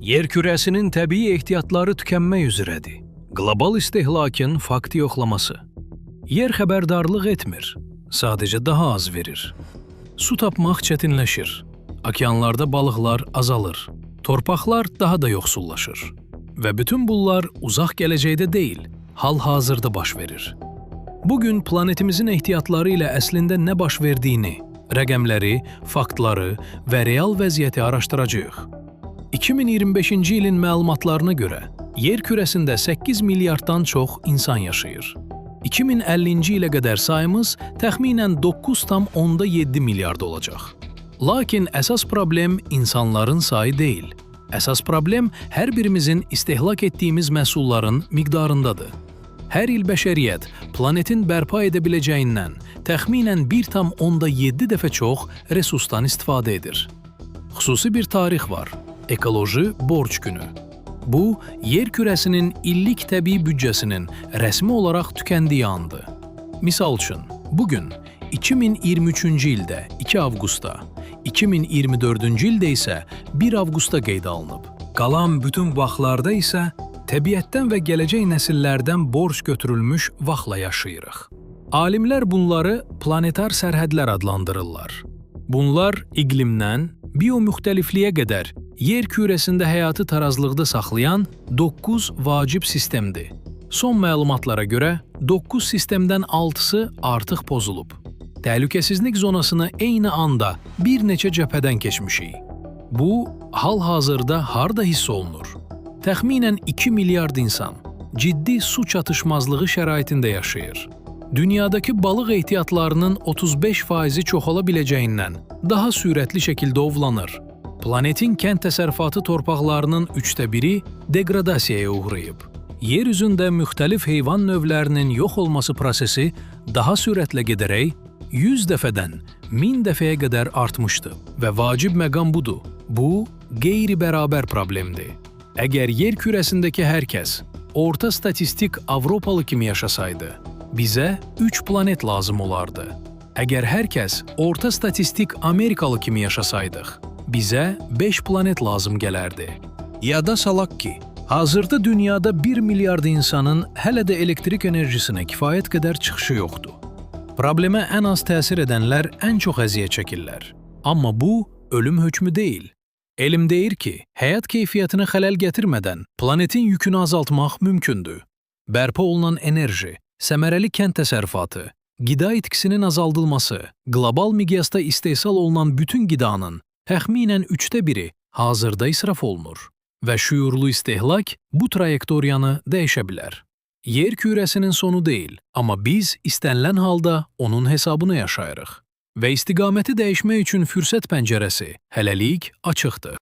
Yer kürəsinin təbii ehtiyatları tükənmək üzrədir. Qlobal istehlakın faktı yoxlaması. Yer xəbərdarlıq etmir, sadəcə daha az verir. Su tapmaq çətinləşir. Okeanlarda balıqlar azalır. Torpaqlar daha da yoxsullaşır. Və bütün bunlar uzaq gələcəkdə deyil, hal-hazırda baş verir. Bugün planetimizin ehtiyatları ilə əslində nə baş verdiyini, rəqəmləri, faktları və real vəziyyəti araşdıracağıq. 2025-ci ilin məlumatlarına görə, yer kürəsində 8 milyarddan çox insan yaşayır. 2050-ci ilə qədər sayımız təxminən 9,7 milyard olacaq. Lakin əsas problem insanların sayı deyil. Əsas problem hər birimizin istehlak etdiyimiz məhsulların miqdarındadır. Hər il bəşəriyyət planetin bərpa edə biləcəyindən təxminən 1,7 dəfə çox resursdan istifadə edir. Xüsusi bir tarix var. Ekoloji borc günü. Bu, yer kürəsinin illik təbii büdcəsinin rəsmi olaraq tükəndiyi andır. Misal üçün, bugün 2023-cü ildə 2 avqustda, 2024-cü ildə isə 1 avqustda qeydə alınıb. Qalan bütün vaxtlarda isə təbiətdən və gələcək nəsillərdən borc götürülmüş vaxtla yaşayırıq. Alimlər bunları planetar sərhədlər adlandırırlar. Bunlar iqlimdən biomüxtəlifliyə qədər yer kürəsində həyatı tarazlıqda saxlayan 9 vacib sistemdir. Son məlumatlara görə 9 sistemdən 6-sı artıq pozulub. Təhlükəsizlik zonasını eyni anda bir neçə cəbhədən keçmişik. Bu, hal-hazırda harda hiss olunur? Təxminən 2 milyard insan ciddi su çatışmazlığı şəraitində yaşayır. Dünyadakı balıq ehtiyatlarının 35%-i çoxala biləcəyindən daha sürətli şəkildə ovlanır. Planetin kənd təsərrüfatı torpaqlarının 1/3-i degradasiyaya uğrayıb. Yer üzündə müxtəlif heyvan növlərinin yox olması prosesi daha sürətlə gedərək 100 dəfədən 1000 dəfəyə qədər artmışdı və vacib məqam budur. Bu, qeyri-bərabər problemdir. Əgər yer kürəsindəki hər kəs orta statistik Avropalı kimi yaşasaydı, bizə 3 planet lazım olardı. Əgər hər kəs orta statistik Amerikalı kimi yaşasaydıq, bizə 5 planet lazım gələrdi. Yada salaq ki, hazırda dünyada 1 milyard insanın hələ də elektrik enerjisinə kifayət qədər çıxışı yoxdur. Problemə ən az təsir edənlər ən çox əziyyət çəkirlər. Amma bu, ölüm hökmü deyil. Elm deyir ki, həyat keyfiyyətinə xələl gətirmədən planetin yükünü azaltmaq mümkündür. Bərpa olunan enerji, səmərəli kənd təsərrüfatı, qida itkisinin azaldılması, qlobal miqyasda istehsal olunan bütün qidanın təxminən 1/3 hazırda israf olunur və şüurlu istehlak bu trayektoriyanı dəyişə bilər. Yer kürəsinin sonu deyil, amma biz istənilən halda onun hesabını yaşayırıq və istiqaməti dəyişmək üçün fürsət pəncərəsi hələlik açıqdır.